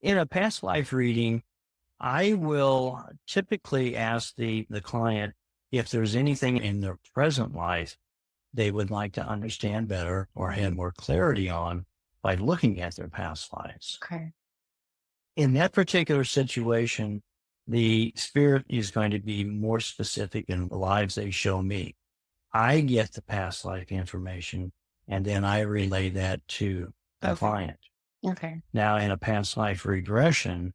In a past life reading, I will typically ask the client if there's anything in their present life they would like to understand better or have more clarity on by looking at their past lives. Okay. In that particular situation, the spirit is going to be more specific in the lives they show me. I get the past life information and then I relay that to the Okay. client. Okay. Now, in a past life regression,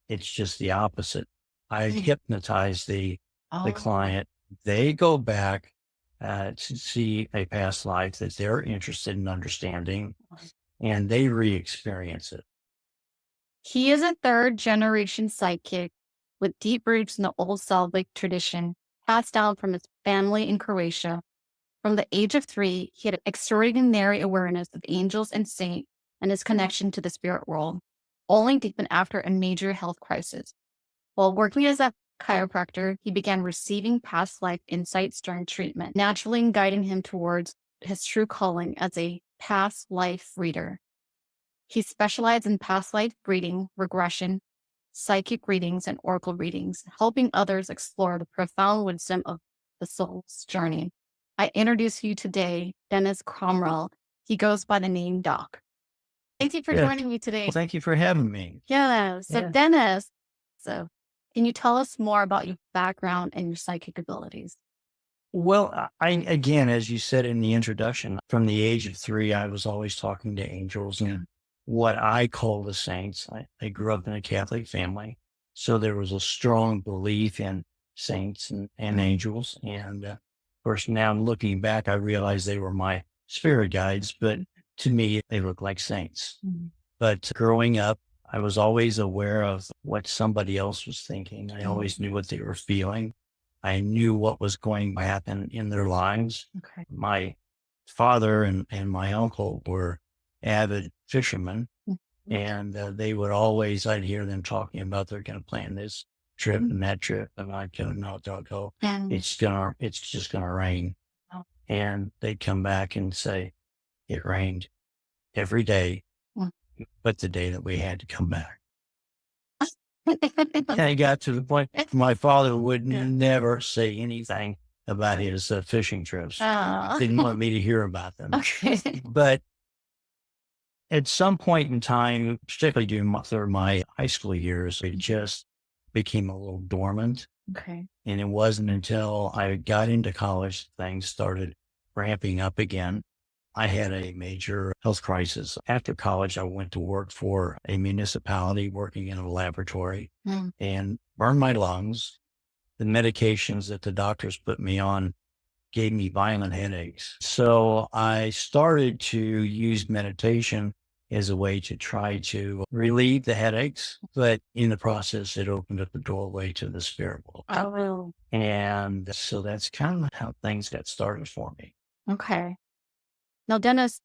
it's just the opposite. I Mm. hypnotize the Oh, client. They go back to see a past life that they're interested in understanding, and they re-experience it. he is a third generation psychic with deep roots in the old Slavic tradition, passed down from his family in Croatia. From the age of 3, he had an extraordinary awareness of angels and saints and his connection to the spirit world, only deepened after a major health crisis. While working as a chiropractor, he began receiving past life insights during treatment, naturally guiding him towards his true calling as a past life reader. He specialized in past life reading, regression, psychic readings, and oracle readings, helping others explore the profound wisdom of the soul's journey. I introduce you today, Dennis Cromwell. He goes by the name Doc. Thank you for Yeah. joining me today. Well, thank you for having me. Yeah. So, Yeah. Dennis, so can you tell us more about your background and your psychic abilities? Well, again, as you said in the introduction, from the age of 3, I was always talking to angels and what I call the saints. I grew up in a Catholic family, so there was a strong belief in saints and angels. And of course, now looking back, I realize they were my spirit guides, but to me, they look like saints. Mhm. But growing up, I was always aware of what somebody else was thinking. I always knew what they were feeling. I knew what was going to happen in their lives. Okay. My father and my uncle were avid fishermen, Mhm. and they would always, I'd hear them talking about they're going to plan this trip and that trip. And I'd go, no, don't go. And It's just going to rain. oh, And they'd come back and say, it rained every day, mm. but the day that we had to come back. And it got to the point my father would Yeah. never say anything about his fishing trips. Ah. Didn't want me to hear about them. Okay. But at some point in time, particularly through my high school years, it just became a little dormant. Okay. And it wasn't until I got into college things started ramping up again. I had a major health crisis. After college, I went to work for a municipality working in a laboratory Mm. and burned my lungs. The medications that the doctors put me on gave me violent headaches. So I started to use meditation as a way to try to relieve the headaches. But in the process, it opened up the doorway to the spirit world. Oh, And so that's kind of how things got started for me. okay. Now, Dennis,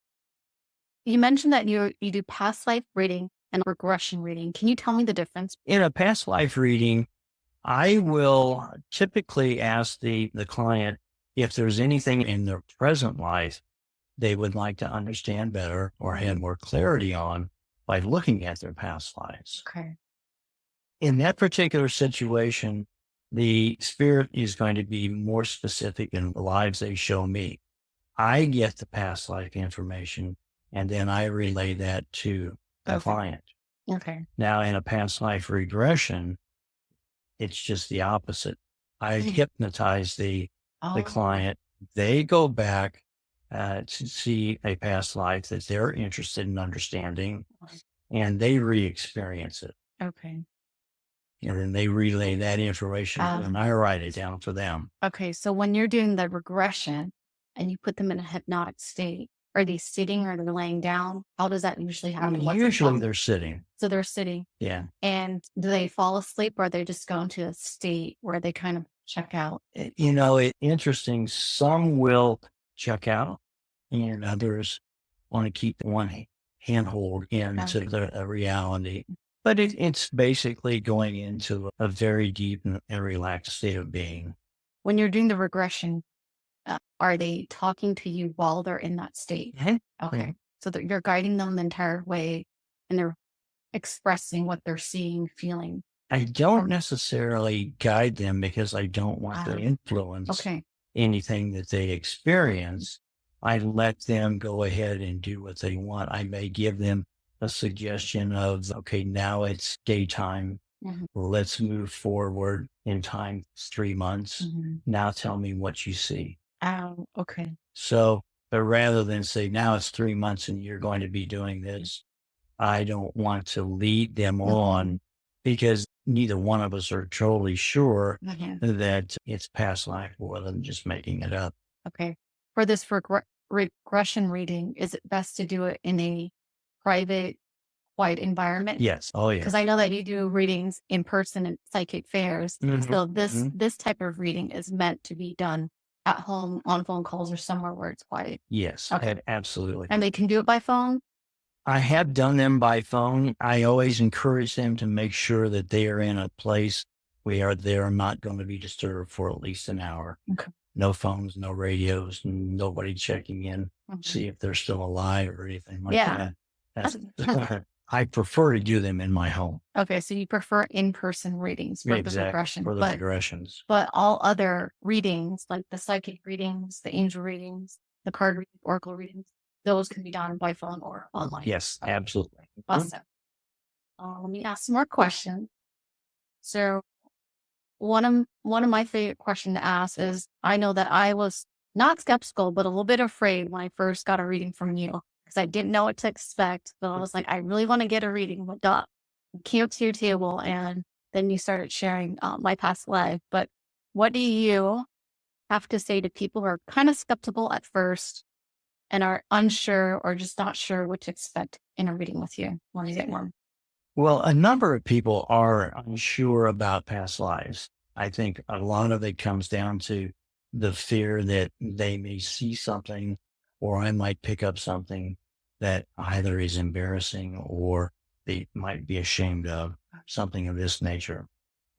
you mentioned that you do past life reading and regression reading. Can you tell me the difference? In a past life reading, I will typically ask the client if there's anything in their present life they would like to understand better or have more clarity on by looking at their past lives. Okay. In that particular situation, the spirit is going to be more specific in the lives they show me. I get the past life information and then I relay that to the Okay. client. Okay. Now, in a past life regression, it's just the opposite. I Mm. hypnotize the Oh, client. They go back to see a past life that they're interested in understanding, and they re-experience it. okay. And then they relay that information, and I write it down for them. Okay. So when you're doing the regression and you put them in a hypnotic state, are they sitting or they're laying down? How does that usually happen? What's the Usually problem? they're sitting. So they're sitting. Yeah. And do they fall asleep or they just go into a state where they kind of check out? Interesting. Some will check out, and others want to keep one handhold into the reality. But it's basically going into a very deep and relaxed state of being. When you're doing the regression, are they talking to you while they're in that state? Mhm. Okay. So that you're guiding them the entire way and they're expressing what they're seeing, feeling? I don't necessarily guide them because I don't want to Ah, influence okay. anything that they experience. I let them go ahead and do what they want. I may give them a suggestion of, okay, now it's daytime. Mhm, Let's move forward in time. It's 3 months. mhm. Now tell me what you see. Oh, okay. So, but rather than say, now it's 3 months and you're going to be doing this, I don't want to lead them Mhm, on because neither one of us are totally sure mhm. that it's past life or them just making it up. Okay. For this regression reading, is it best to do it in a private, quiet environment? Yes. Oh, Because yes. I know that you do readings in person at psychic fairs. Mhm, So this mhm. this type of reading is meant to be done at home on phone calls or somewhere where it's quiet. Yes, Okay. absolutely. And they can do it by phone? I have done them by phone. I always encourage them to make sure that they are in a place where they are not going to be disturbed for at least an hour. Okay. No phones, no radios, nobody checking in, Mhm. see if they're still alive or anything like Yeah. that. That's I prefer to do them in my home. Okay. So you prefer in-person readings for the Exactly, regression, for the regressions. but all other readings, like the psychic readings, the angel readings, the card readings, oracle readings, those can be done by phone or online. Yes, Okay. absolutely. Mhm. Awesome. Let me ask some more questions. So one of my favorite questions to ask is, I know that I was not skeptical, but a little bit afraid when I first got a reading from you because I didn't know what to expect. But I was like, I really want to get a reading. What up? Came up to your table, and then you started sharing my past life. But what do you have to say to people who are kind of skeptical at first and are unsure or just not sure what to expect in a reading with you when you get one? Well, a number of people are unsure about past lives. I think a lot of it comes down to the fear that they may see something or I might pick up something that either is embarrassing or they might be ashamed of, something of this nature.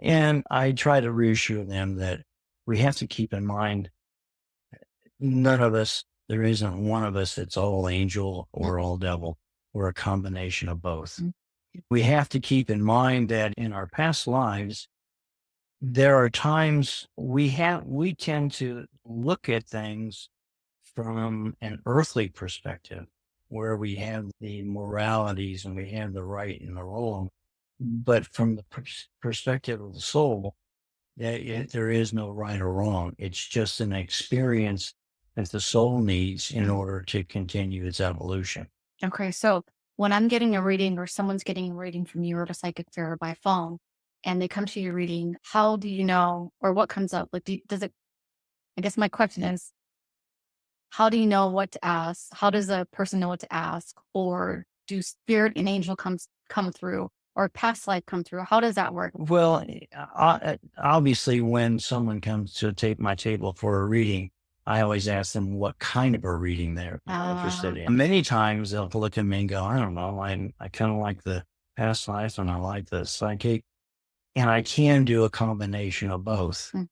And I try to reassure them that we have to keep in mind none of us, there isn't one of us that's all angel or all devil. We're a combination of both. Mhm. We have to keep in mind that in our past lives, there are times we tend to look at things from an earthly perspective where we have the moralities and we have the right and the wrong. But from the perspective of the soul, there is no right or wrong. It's just an experience that the soul needs in order to continue its evolution. Okay, so when I'm getting a reading or someone's getting a reading from you or a psychic fair by phone, and they come to your reading, how do you know or what comes up? Like, does it? I guess my question is, how do you know what to ask? How does a person know what to ask? Or do spirit and angel come through, or past life come through? How does that work? Well, obviously, when someone comes to take my table for a reading, I always ask them what kind of a reading they're interested Uh, in. Many times they'll look at me and go, I don't know, I kind of like the past life and I like the psychic, and I can do a combination of both. mm,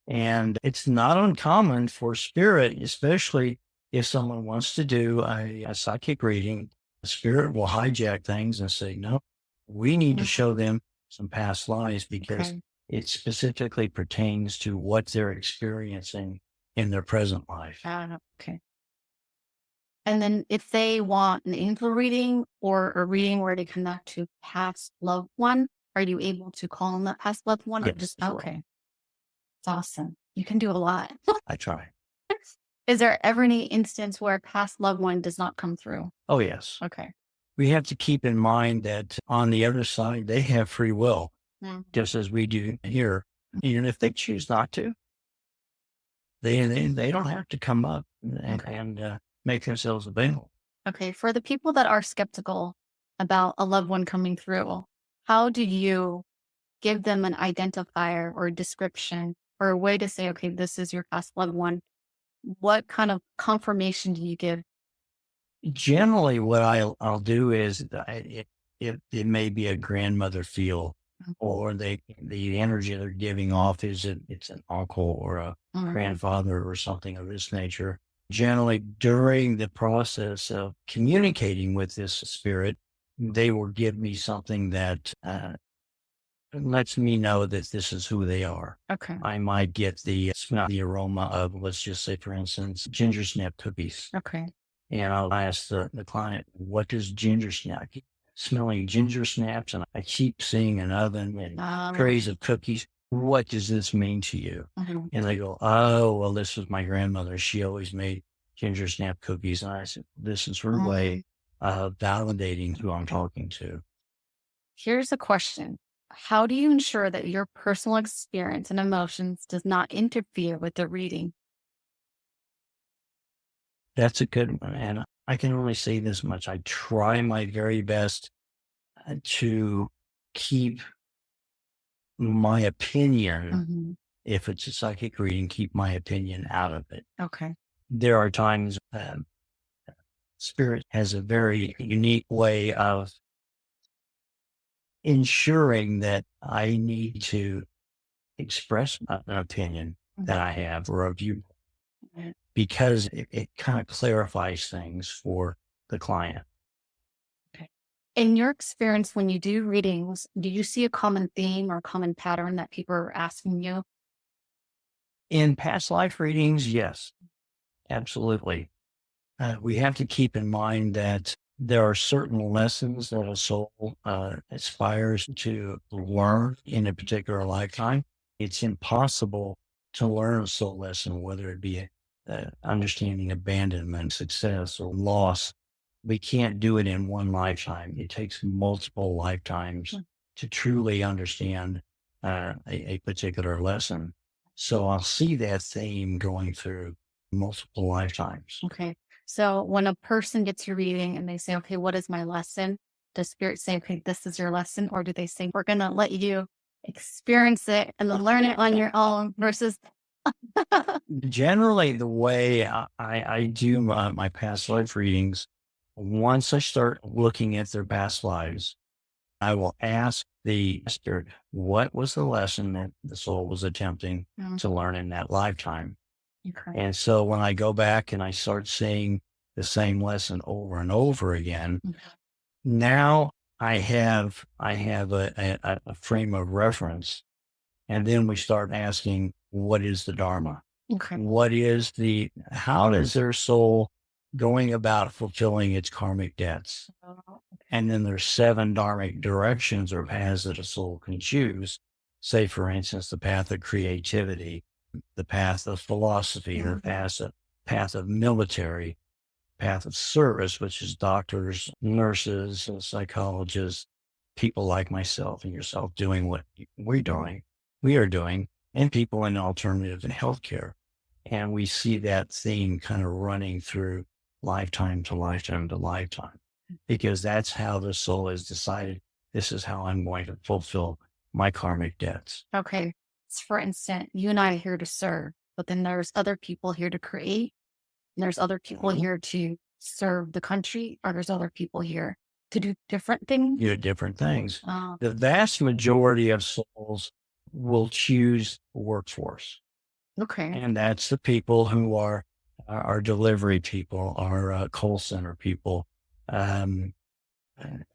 And it's not uncommon for spirit, especially if someone wants to do a psychic reading, spirit will hijack things and say, no, we need to mhm, show them some past lives because okay. it specifically pertains to what they're experiencing in their present life. Okay. And then if they want an angel reading or a reading where they connect to past loved one, are you able to call on that past loved one or Yes, just sure. okay? It's awesome. You can do a lot. I try. Is there ever any instance where a past loved one does not come through? Oh, yes. Okay. We have to keep in mind that on the other side, they have free will, Mm, just as we do here. Even if they choose not to, they don't have to come up okay. and make themselves available. Okay. For the people that are skeptical about a loved one coming through, how do you give them an identifier or a description or a way to say, okay, this is your past loved one? What kind of confirmation do you give? Generally, what I'll do is it may be a grandmother feel, or the energy they're giving off is it's an uncle or a Mhm. grandfather or something of this nature. Generally, during the process of communicating with this spirit, they will give me something that lets me know that this is who they are. Okay. I might get the smell, the aroma of, let's just say, for instance, ginger snap cookies. Okay. And I'll ask the client, what does ginger snap? I keep smelling ginger snaps, and I keep seeing an oven and trays of cookies. What does this mean to you? Mhm. And they go, oh, well, this was my grandmother. She always made ginger snap cookies. And I said, this is her way of validating who I'm talking to. Here's a question. How do you ensure that your personal experience and emotions does not interfere with the reading? That's a good one. And I can only say this much. I try my very best to keep my opinion, Mhm. if it's a psychic reading, keep my opinion out of it. Okay. There are times spirit has a very unique way of ensuring that I need to express an opinion that I have or a view, Mhm. because it kind of clarifies things for the client. Okay. In your experience, when you do readings, do you see a common theme or common pattern that people are asking you? In past life readings, yes, absolutely. We have to keep in mind that there are certain lessons that a soul aspires to learn in a particular lifetime. It's impossible to learn a soul lesson, whether it be understanding abandonment, success, or loss. We can't do it in one lifetime. It takes multiple lifetimes to truly understand a particular lesson. So I'll see that theme going through multiple lifetimes. Okay. So when a person gets your reading and they say, okay, what is my lesson? Does spirit say, okay, this is your lesson? Or do they say, we're going to let you experience it and then learn it on your own versus. Generally, the way I do my past life readings, once I start looking at their past lives, I will ask the spirit, what was the lesson that the soul was attempting Mm, to learn in that lifetime? okay. And so when I go back and I start seeing the same lesson over and over again, Mm, now I have a frame of reference. And then we start asking, what is the Dharma? okay. How is their soul going about fulfilling its karmic debts? Oh, And then there's 7 dharmic directions or paths that a soul can choose. Say, for instance, the path of creativity, the path of philosophy, or path of military, path of service, which is doctors, nurses, psychologists, people like myself and yourself doing what we are doing, and people in alternative and healthcare. And we see that theme kind of running through lifetime to lifetime to lifetime, because that's how the soul has decided this is how I'm going to fulfill my karmic debts. okay. For instance, you and I are here to serve, but then there's other people here to create. And there's other people here to serve the country, or there's other people here to do different things. You know, different things. Oh, The vast majority of souls will choose workforce. okay. And that's the people who are our delivery people, our call center people, um,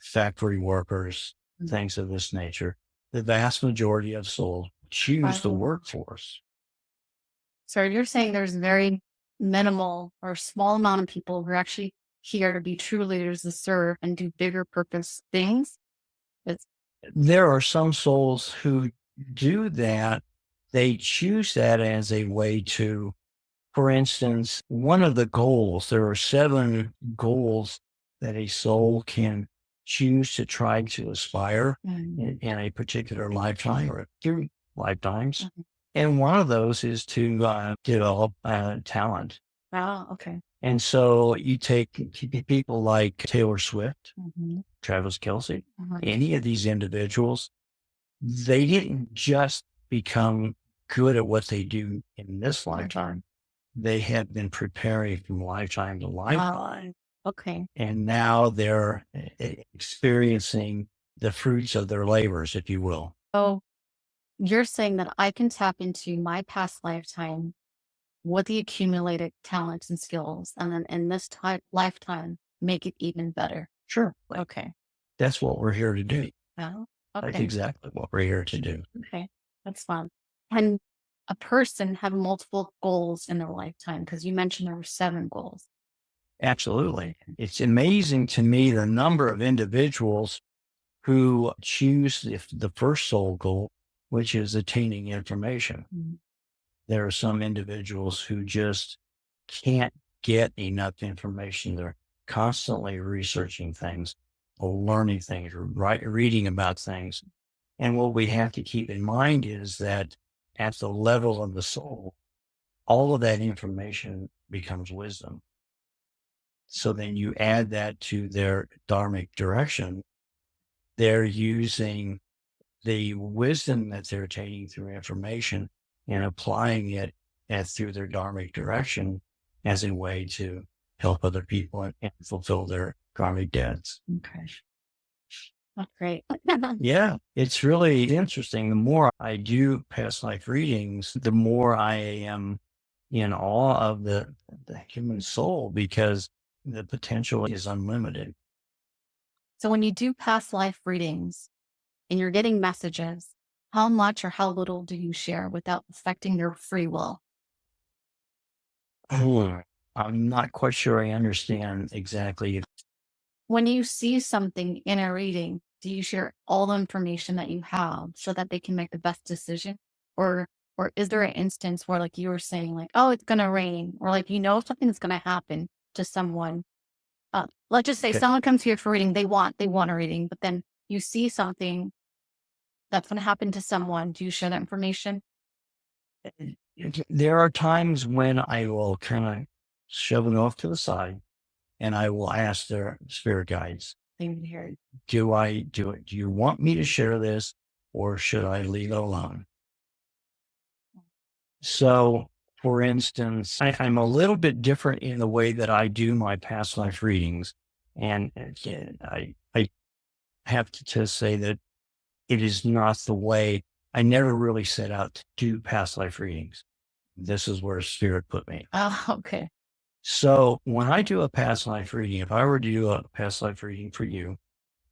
factory workers, things of this nature. The vast majority of souls choose the Wow. workforce. So you're saying there's very minimal or small amount of people who are actually here to be true leaders to serve and do bigger purpose things. It's There are some souls who do that. They choose that as a way to, for instance, one of the goals, there are 7 goals that a soul can choose to try to aspire in a particular lifetime or a few lifetimes. Mhm. And one of those is to develop talent. Wow. Okay. And so you take people like Taylor Swift, Mhm. Travis Kelsey, Mhm. any of these individuals, they didn't just become good at what they do in this lifetime. They had been preparing from lifetime to lifetime, Okay. and now they're experiencing the fruits of their labors, if you will. So you're saying that I can tap into my past lifetime with the accumulated talents and skills, and then in this lifetime, make it even better. Sure. Okay. That's what we're here to do. Oh, That's okay. exactly what we're here to do. Okay. That's fun. Can a person have multiple goals in their lifetime? Because you mentioned there were 7 goals. Absolutely. It's amazing to me the number of individuals who choose the first soul goal, which is attaining information. Mm. There are some individuals who just can't get enough information. They're constantly researching things or learning things or reading about things. And what we have to keep in mind is that at the level of the soul, all of that information becomes wisdom. So then you add that to their dharmic direction. They're using the wisdom that they're taking through information and applying it as through their dharmic direction as a way to help other people and fulfill their karmic debts. Okay. That's great. Yeah, it's really interesting. The more I do past life readings, the more I am in awe of the human soul because the potential is unlimited. So when you do past life readings and you're getting messages, how much or how little do you share without affecting their free will? I'm not quite sure I understand exactly. When you see something in a reading, do you share all the information that you have so that they can make the best decision? Or is there an instance where like you were saying like, oh, it's gonna rain, or like something's gonna happen to someone. Let's just say Okay. someone comes here for reading, they want a reading, but then you see something that's gonna happen to someone. Do you share that information? There are times when I will kind of shove it off to the side and I will ask their spirit guides, Same here. do I do it? Do you want me to share this or should I leave it alone? So, for instance, I'm a little bit different in the way that I do my past life readings. And again, I have to say that it is not the way I never really set out to do past life readings. This is where spirit put me. Oh, okay. So when I do a past life reading, if I were to do a past life reading for you,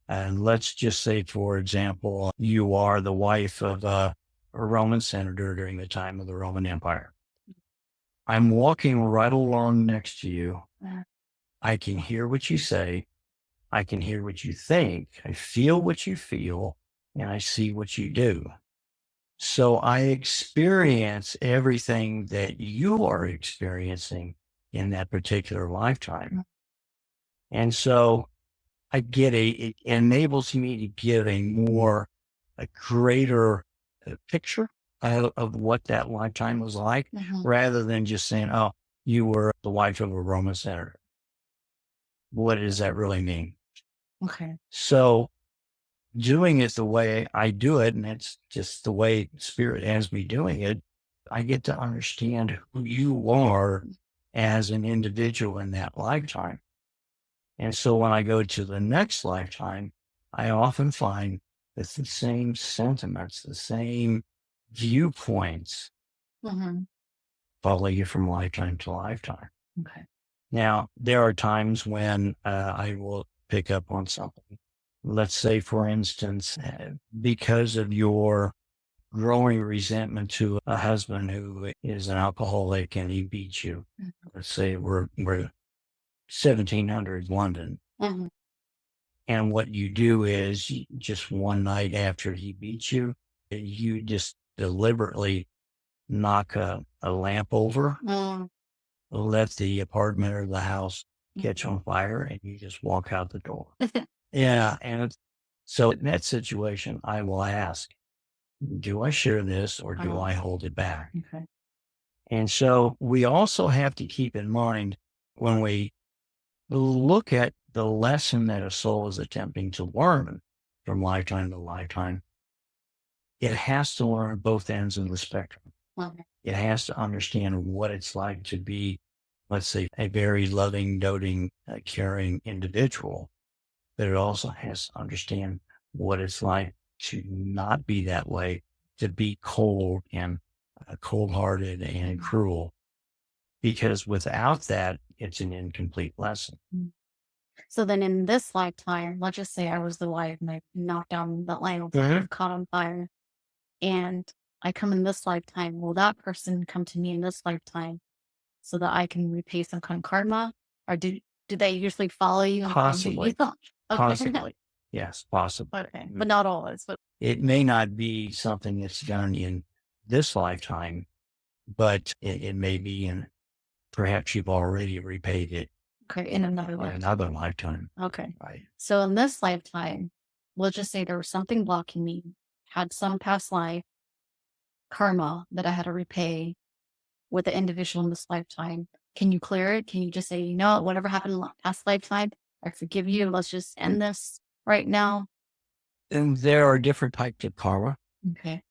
and let's just say, for example, you are the wife of a Roman senator during the time of the Roman Empire. I'm walking right along next to you. Uh, I can hear what you say. I can hear what you think. I feel what you feel, and I see what you do. So I experience everything that you are experiencing in that particular lifetime. And so it enables me to get a greater picture of what that lifetime was like, mhm. rather than just saying, oh, you were the wife of a Roman senator. What does that really mean? Okay. So doing it the way I do it, and it's just the way spirit has me doing it, I get to understand who you are as an individual in that lifetime. And so when I go to the next lifetime, I often find that the same sentiments, the same viewpoints Mhm. follow you from lifetime to lifetime. Okay. Now, there are times when I will pick up on something. Let's say, for instance, because of your growing resentment to a husband who is an alcoholic and he beats you. Mhm. Let's say we're 1700s London. Mhm. And what you do is just one night after he beats you, you just deliberately knock a lamp over, Mm. let the apartment or the house catch Mhm. on fire, and you just walk out the door. Yeah. So in that situation, I will ask, do I share this or do Oh, I hold it back? okay. And so we also have to keep in mind when we look at the lesson that a soul is attempting to learn from lifetime to lifetime, it has to learn both ends of the spectrum. Okay. It has to understand what it's like to be, let's say, a very loving, doting, caring individual. But it also has to understand what it's like to not be that way, to be cold and cold hearted and cruel. Because without that, it's an incomplete lesson. Mm. So then in this lifetime, let's just say I was the wife and I knocked down the lamp, Mhm. caught on fire, and I come in this lifetime. Will that person come to me in this lifetime so that I can repay some kind of karma? Or do they usually follow you and find you? Possibly. Okay. Possibly. Yes, possibly. Okay. But not always. But It may not be something that's done in this lifetime, but it may be in perhaps you've already repaid it okay, in another in lifetime. another lifetime. Okay. Right. So in this lifetime, let's just say there was something blocking me, had some past life karma that I had to repay with the individual in this lifetime. Can you clear it? Can you just say, you know, what, whatever happened in the past lifetime, I forgive you. Let's just end this right now. And there are different types of karma. Okay.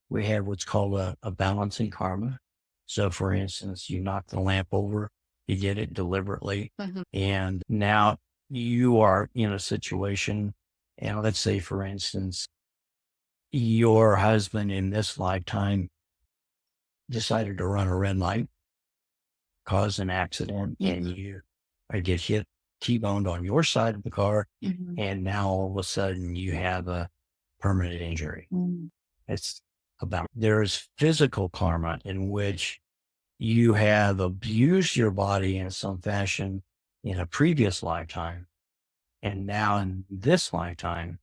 We have what's called a balancing karma. So, for instance, you knock the lamp over, you did it deliberately, Mhm. and now you are in a situation. And let's say, for instance, your husband in this lifetime decided to run a red light, cause an accident, and you get hit, T-boned on your side of the car, Mhm. and now all of a sudden you have a permanent injury. Mm. It's about there's physical karma in which you have abused your body in some fashion in a previous lifetime. And now in this lifetime,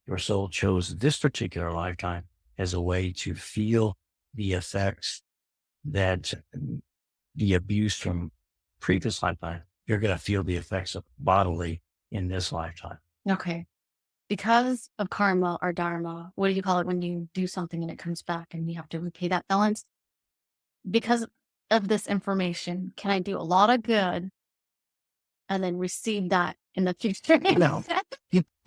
your soul chose this particular lifetime as a way to feel the effects that the abuse from previous lifetime. You're going to feel the effects of bodily in this lifetime. Okay. Because of karma or dharma, what do you call it when you do something and it comes back and you have to repay that balance? Because of this information, can I do a lot of good and then receive that in the future? No.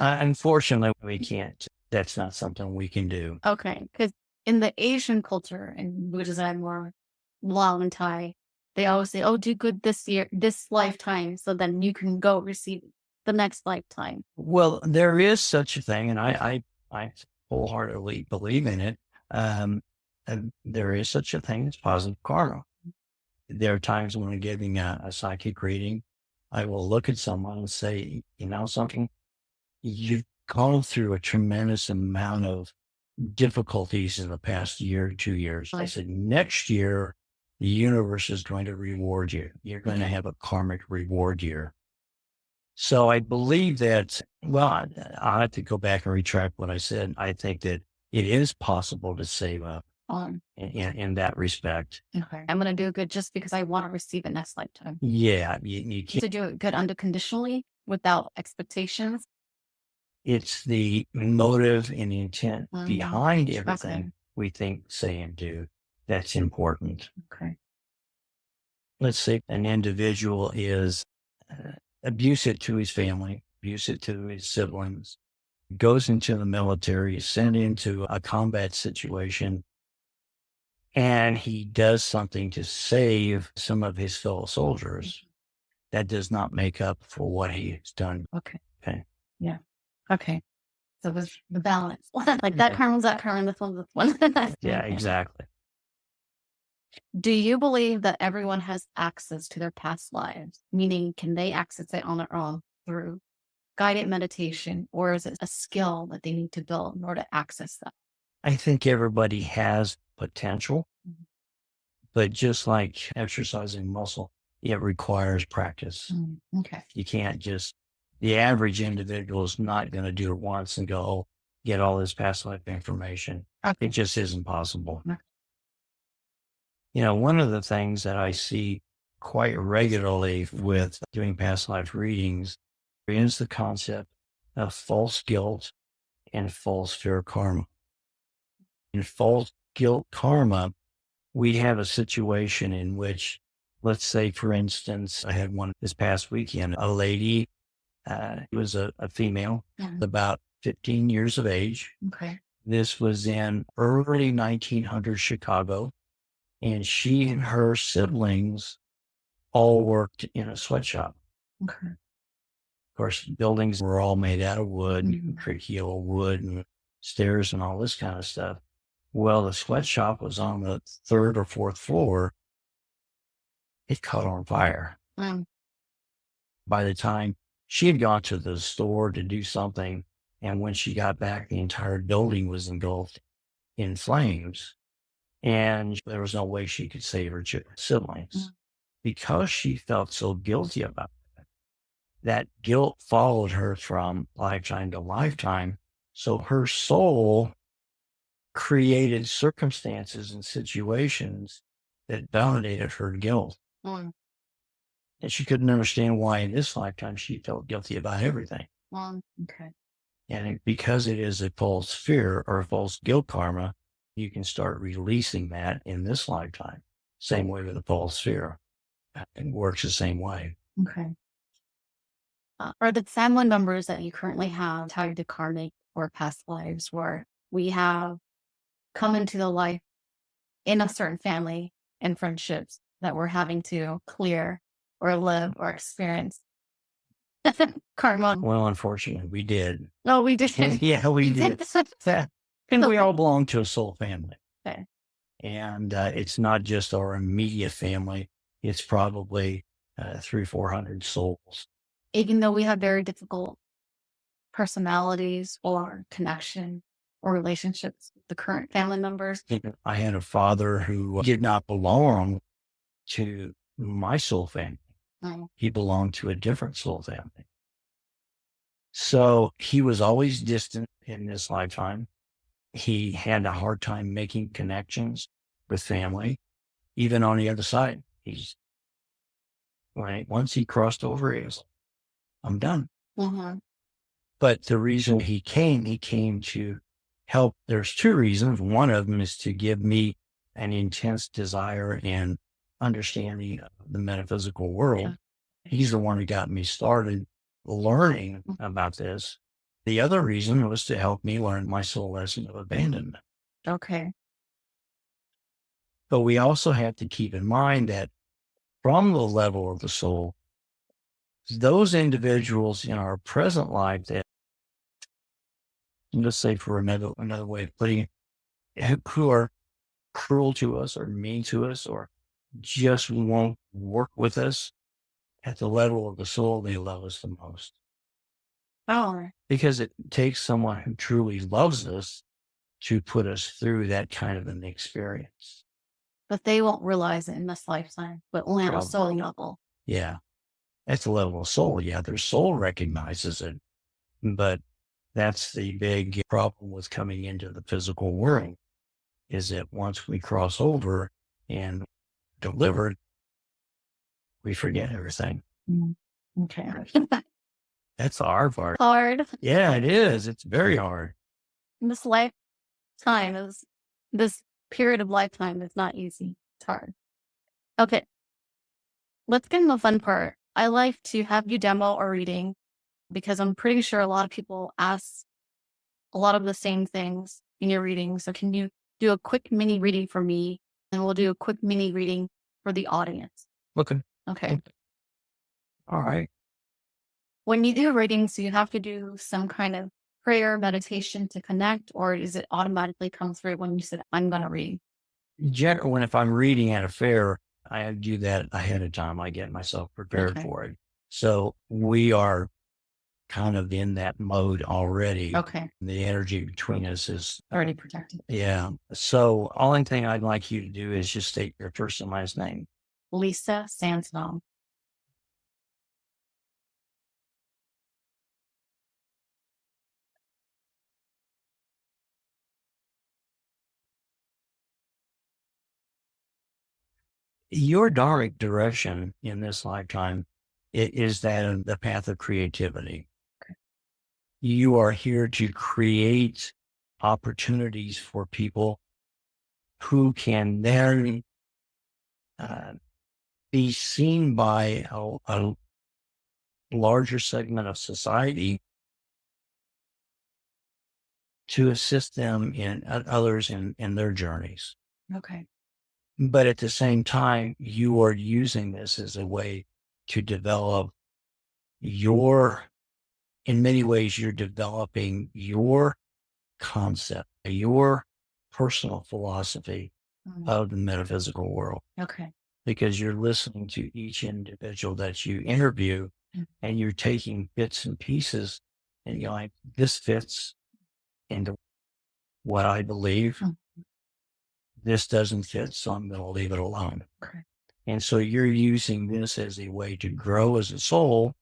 Unfortunately, we can't. That's not something we can do. Okay, because in the Asian culture, and which is I'm more Lao and Thai, they always say, "Oh, do good this year, this lifetime, so then you can go receive the next lifetime." Well, there is such a thing, and I wholeheartedly believe in it. And there is such a thing as positive karma. There are times when I'm giving a psychic reading, I will look at someone and say, you know, something, you've gone through a tremendous amount of difficulties in the past year, 2 years. I Right. said, next year, the universe is going to reward you. You're going to Okay. have a karmic reward year. So I believe that, well, I'll have to go back and retract what I said. I think that it is possible to save up in that respect. Okay. I'm gonna do good just because I want to receive it next lifetime. Yeah, you can't. To do it good unconditionally without expectations. It's the motive and intent behind Okay. everything we think, say, and do that's important. Okay. Let's say an individual is abusive to his family, abusive to his siblings, goes into the military, is sent into a combat situation, and he does something to save some of his fellow soldiers. That does not make up for what he has done. Okay. Okay. Yeah. Okay. So it was the balance. Like that karma was that karma, and this one's this one. Yeah, Okay. exactly. Do you believe that everyone has access to their past lives? Meaning, can they access it on their own through guided meditation, or is it a skill that they need to build in order to access that? I think everybody has potential, Mhm. but just like exercising muscle, it requires practice. Okay. You can't just, the average individual is not going to do it once and go, oh, get all this past life information. Okay. It just isn't possible. Okay. You know, one of the things that I see quite regularly with doing past life readings is the concept of false guilt and false fear karma. In false guilt karma, we have a situation in which, let's say, for instance, I had one this past weekend, a lady, was a female, Yeah. about 15 years of age. Okay. This was in early 1900 Chicago, and she and her siblings all worked in a sweatshop. Okay. Of course, buildings were all made out of wood, Mhm. tracheal wood, and stairs and all this kind of stuff. Well, the sweatshop was on the third or fourth floor. It caught on fire. Um, By the time She had gone to the store to do something, and when she got back, the entire building was engulfed in flames, and there was no way she could save her siblings. Because she felt so guilty about it, that guilt followed her from lifetime to lifetime. So her soul created circumstances and situations that validated her guilt. Mm. And she couldn't understand why in this lifetime she felt guilty about everything. Okay. And because it is a false fear or a false guilt karma, you can start releasing that in this lifetime. Same way with a false fear. It works the same way. Okay. Are the family members that you currently have tied to karmic or past lives where we have come into the life in a certain family and friendships that we're having to clear or live or experience karma? Well, unfortunately, we did. No, we didn't. Yeah, we did. And we all belong to a soul family. Okay. And it's not just our immediate family. It's probably 300-400 souls. Even though we have very difficult personalities or connection or relationships with the current family members. I had a father who did not belong to my soul family. Oh. He belonged to a different soul family. So he was always distant in this lifetime. He had a hard time making connections with family, even on the other side. Once he crossed over, he was like, I'm done. Mm-hmm. But the reason he came to help. There's two reasons. One of them is to give me an intense desire and understanding of the metaphysical world. Yeah. He's the one who got me started learning about this. The other reason was to help me learn my soul lesson of abandonment. Okay. But we also have to keep in mind that from the level of the soul, those individuals in our present life that, let's say for another way of putting it, who are cruel to us or mean to us or just won't work with us, at the level of the soul, they love us the most. Oh. Because it takes someone who truly loves us to put us through that kind of an experience. But they won't realize it in this lifetime, but only on a soul level. Yeah. At the level of soul, yeah, their soul recognizes it. But that's the big problem with coming into the physical world, is that once we cross over and delivered, we forget everything. Okay. That's the hard part. Hard. Yeah, it is. It's very hard. This period of lifetime is not easy. It's hard. Okay. Let's get into the fun part. I like to have you demo a reading because I'm pretty sure a lot of people ask a lot of the same things in your reading. So can you do a quick mini reading for me? And we'll do a quick mini reading for the audience. Okay. All right. When you do readings, do you have to do some kind of prayer, meditation to connect, or does it automatically come through when you said, I'm going to read? When if I'm reading at a fair, I do that ahead of time. I get myself prepared for it. So we are kind of in that mode already. Okay. The energy between us is already protected. Yeah. So only thing I'd like you to do is just state your first and last name. Lisa Sandsbaum. Your direct direction in this lifetime is that of the path of creativity. Okay. You are here to create opportunities for people who can then be seen by a larger segment of society to assist them in others in their journeys. Okay. But at the same time, you are using this as a way to develop in many ways, you're developing your concept, your personal philosophy of the metaphysical world. Okay. Because you're listening to each individual that you interview and you're taking bits and pieces and you're like, this fits into what I believe. This doesn't fit, so I'm going to leave it alone. Okay. And so you're using this as a way to grow as a soul,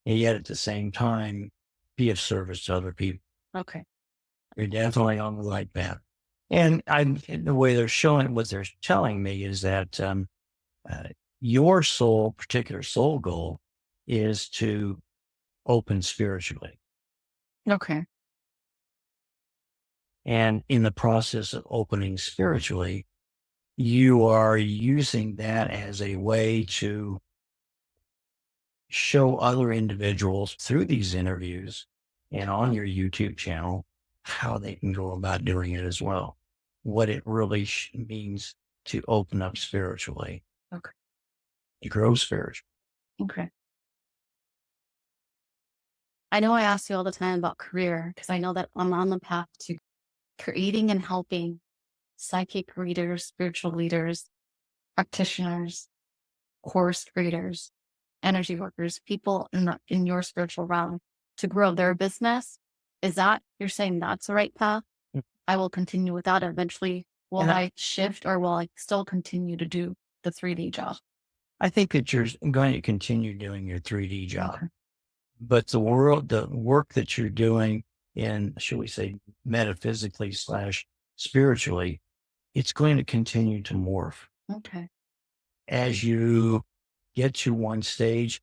and yet at the same time, be of service to other people. Okay. You're definitely on the right path. And the way they're showing, what they're telling me is that your particular soul goal is to open spiritually. Okay. And in the process of opening spiritually, you are using that as a way to show other individuals through these interviews and on your YouTube channel how they can go about doing it as well. What it really means to open up spiritually, Okay. to grow spiritually. Okay. I know I ask you all the time about career because I know that I'm on the path to creating and helping psychic readers, spiritual leaders, practitioners, course creators, energy workers, people in your spiritual realm to grow their business. Is that you're saying that's the right path? Mm. I will continue with that. Eventually, will And I shift or will I still continue to do the 3D job? I think that you're going to continue doing your 3D job, Okay. but the work that you're doing in, shall we say, metaphysically / spiritually, it's going to continue to morph. Okay. As you get to one stage,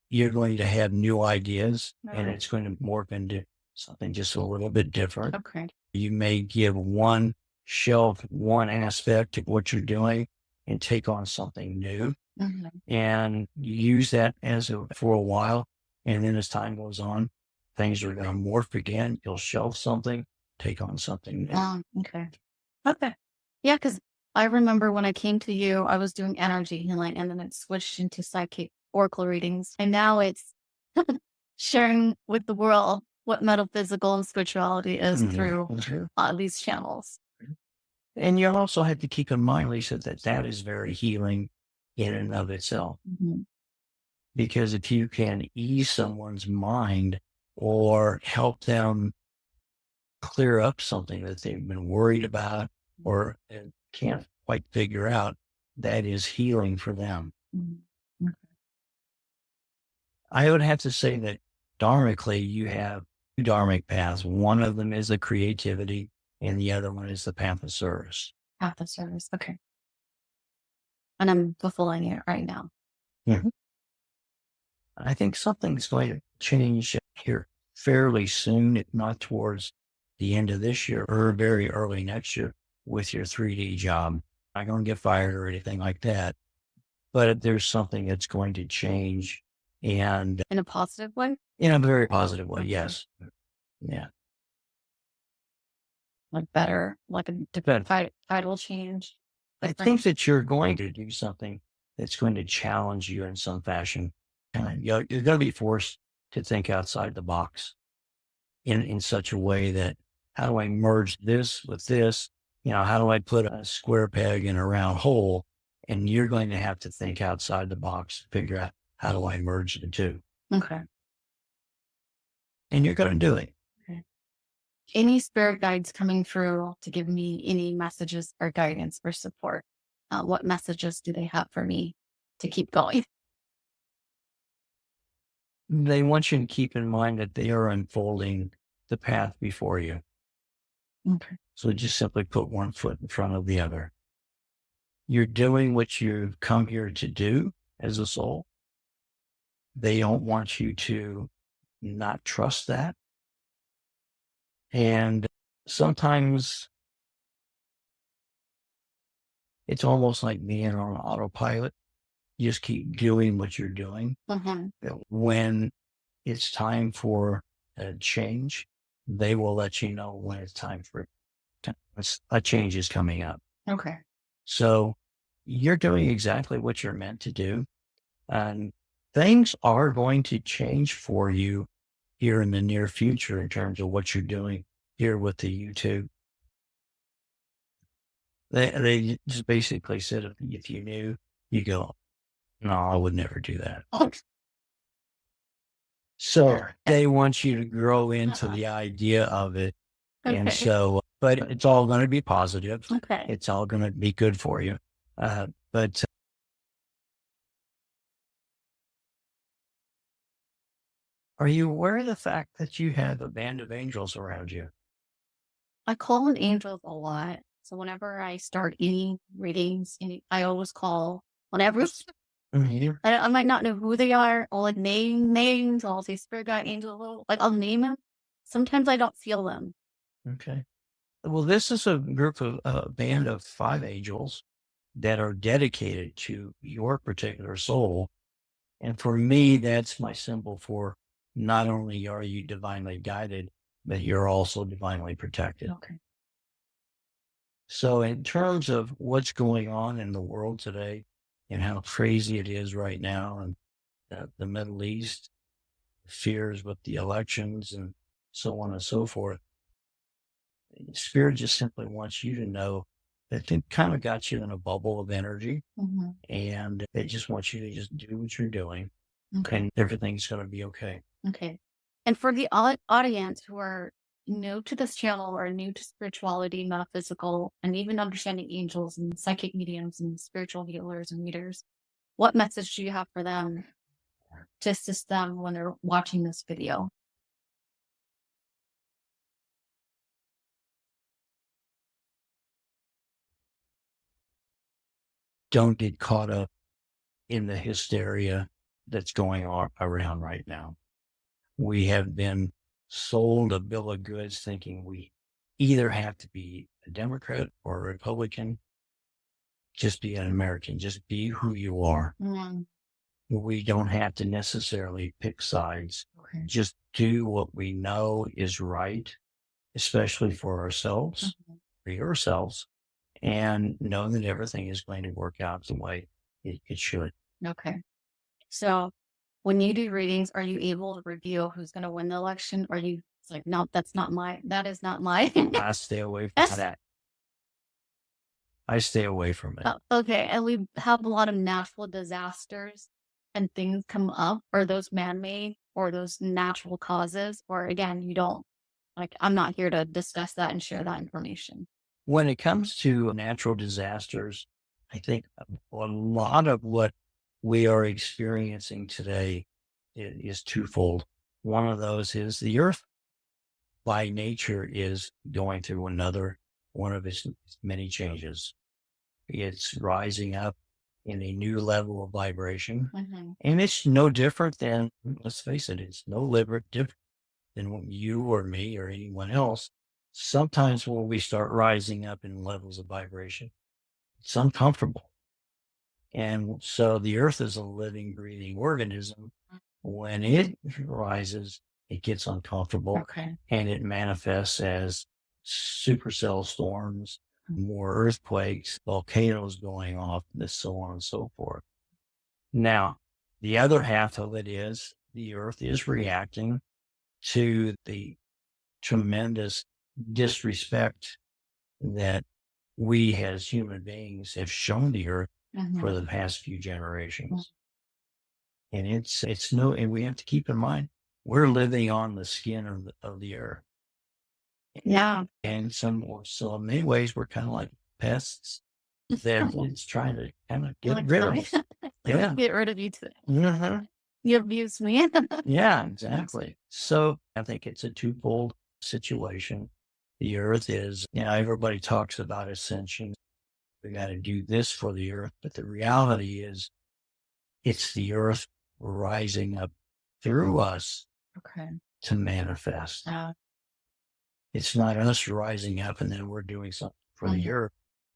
you're going to have new ideas and Okay. it's going to morph into something just a little bit different. Okay. You may give one shelf, one aspect of what you're doing and take on something new Mhm. and use that for a while. And then as time goes on, things are going to morph again. You'll shelf something, take on something new. Okay. Okay. Yeah, because I remember when I came to you, I was doing energy healing and then it switched into psychic oracle readings. And now it's sharing with the world what metaphysical and spirituality is through Mhm. these channels. And you also have to keep in mind, Lisa, that that is very healing in and of itself. Mhm. Because if you can ease someone's mind or help them clear up something that they've been worried about or can't quite figure out, that is healing for them. Mhm. Okay. I would have to say that dharmically, you have two dharmic paths. One of them is the creativity, and the other one is the path of service. Path of service. Okay. And I'm fulfilling it right now. Mhm. I think something's going to change here fairly soon, if not towards the end of this year or very early next year with your 3D job. Not going to get fired or anything like that, but there's something that's going to change and In a positive way? in a very positive way. Okay. Yes. Yeah. Like better, like a But title change. I Different. think that you're going to do something that's going to challenge you in some fashion. You're going to be forced to think outside the box in such a way that how do I merge this with this? How do I put a square peg in a round hole? And you're going to have to think outside the box, figure out how do I merge the two? Okay. And you're going to do it. Okay. Any spirit guides coming through to give me any messages or guidance or support? What messages do they have for me to keep going? They want you to keep in mind that they are unfolding the path before you. Okay. So just simply put one foot in front of the other. You're doing what you've come here to do as a soul. They don't want you to not trust that. And sometimes it's almost like being on autopilot. You just keep doing what you're doing. Mhm. When it's time for a change, they will let you know when it's time for a change is coming up. Okay. So you're doing exactly what you're meant to do. And things are going to change for you here in the near future in terms of what you're doing here with the YouTube. They just basically said if you knew, you go, no, I would never do that. So they want you to grow into Uh-uh. the idea of it. And Okay. so, but it's all going to be positive. Okay. It's all going to be good for you. But are you aware of the fact that you have a band of angels around you? I call on angels a lot. So whenever I start any readings, I always call on every. Mhm. I might not know who they are. I'll like name names. I'll say spirit guide, angel, like I'll name them. Sometimes I don't feel them. Okay. Well, this is a group of a band of 5 angels that are dedicated to your particular soul. And for me, that's my symbol for not only are you divinely guided, but you're also divinely protected. Okay. So, in terms of what's going on in the world today and how crazy it is right now, and the Middle East, fears with the elections and so on and so forth, Spirit just simply wants you to know that it kind of got you in a bubble of energy, Hmm. and it just wants you to just do what you're doing, Okay. and everything's going to be okay. Okay. And for the audience who are new to this channel or new to spirituality, metaphysical, and even understanding angels and psychic mediums and spiritual healers and readers, what message do you have for them to assist them when they're watching this video? Don't get caught up in the hysteria that's going on around right now. We have been sold a bill of goods thinking we either have to be a Democrat or a Republican, just be an American, just be who you are. Mm, We don't have to necessarily pick sides. okay. Just do what we know is right, especially for ourselves, Mhm. for yourselves, and know that everything is going to work out the way it should. Okay. So when you do readings, are you able to reveal who's going to win the election? Or it's like, no, that is not my. I stay away from that. I stay away from it. Okay. And we have a lot of natural disasters and things come up. Are those man made or those natural causes? Or again, you don't like, I'm not here to discuss that and share that information. When it comes to natural disasters, I think a lot of what we are experiencing today is twofold. One of those is the earth by nature is going through another one of its many changes. It's rising up in a new level of vibration. Mhm. And it's no different than, let's face it, it's no different than what you or me or anyone else. Sometimes when we start rising up in levels of vibration, it's uncomfortable. And so the earth is a living, breathing organism. When it rises, it gets uncomfortable Okay. and it manifests as supercell storms, more earthquakes, volcanoes going off, and so on and so forth. Now, the other half of it is the earth is reacting to the tremendous disrespect that we as human beings have shown the earth for Mhm. the past few generations. And it's no, and we have to keep in mind, we're living on the skin of the earth. Yeah. And so in many ways, we're kind of like pests that it's trying to kind of get Like, rid of sorry. us. Yeah. Get rid of you today. Mhm. You abuse me. Yeah, exactly. So I think it's a twofold situation. The earth is, everybody talks about ascension. We got to do this for the earth. But the reality is, it's the earth rising up through us Okay. to manifest. It's not us rising up and then we're doing something for the Mhm. earth.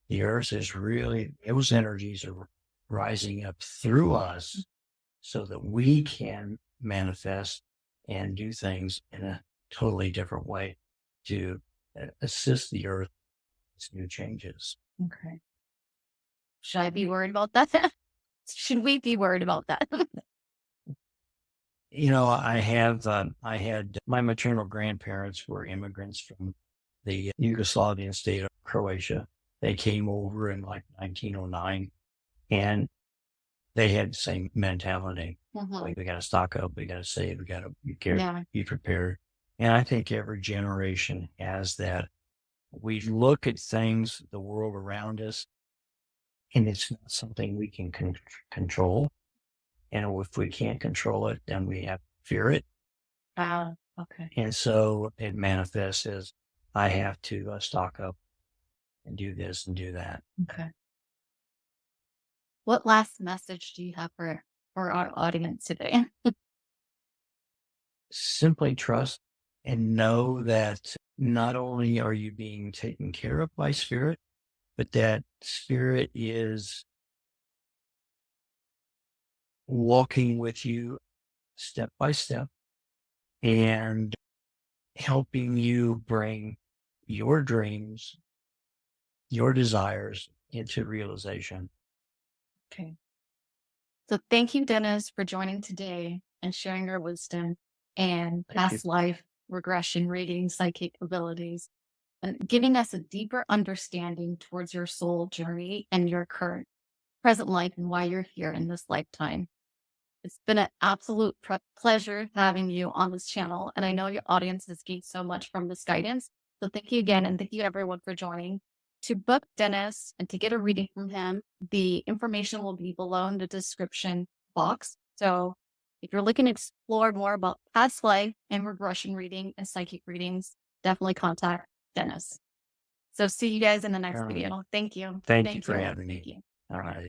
The earth is really, those energies are rising up through us so that we can manifest and do things in a totally different way to assist the earth with new changes. Okay. Should I be worried about that? Should we be worried about that? I had my maternal grandparents were immigrants from the Yugoslavian state of Croatia. They came over in like 1909, and they had the same mentality. Mhm. We got to stock up, we got to save, we got to be careful, Yeah. be prepared. And I think every generation has that. We look at things, the world around us, and it's not something we can control. And if we can't control it, then we have to fear it. Okay. And so it manifests as I have to stock up and do this and do that. Okay. What last message do you have for our audience today? Simply trust and know that not only are you being taken care of by spirit, but that spirit is walking with you step by step and helping you bring your dreams, your desires into realization. Okay. So thank you, Dennis, for joining today and sharing your wisdom and Thank you. past life regression reading psychic abilities and giving us a deeper understanding towards your soul journey and your current present life and why you're here in this lifetime. It's been an absolute pleasure having you on this channel. And I know your audience has gained so much from this guidance. So thank you again. And thank you everyone for joining. To book Dennis and to get a reading from him, the information will be below in the description box. So if you're looking to explore more about past life and regression reading and psychic readings, definitely contact Dennis. So see you guys in the next All right. video. Thank you. Thank you Thank for you. having Thank me. you. All right.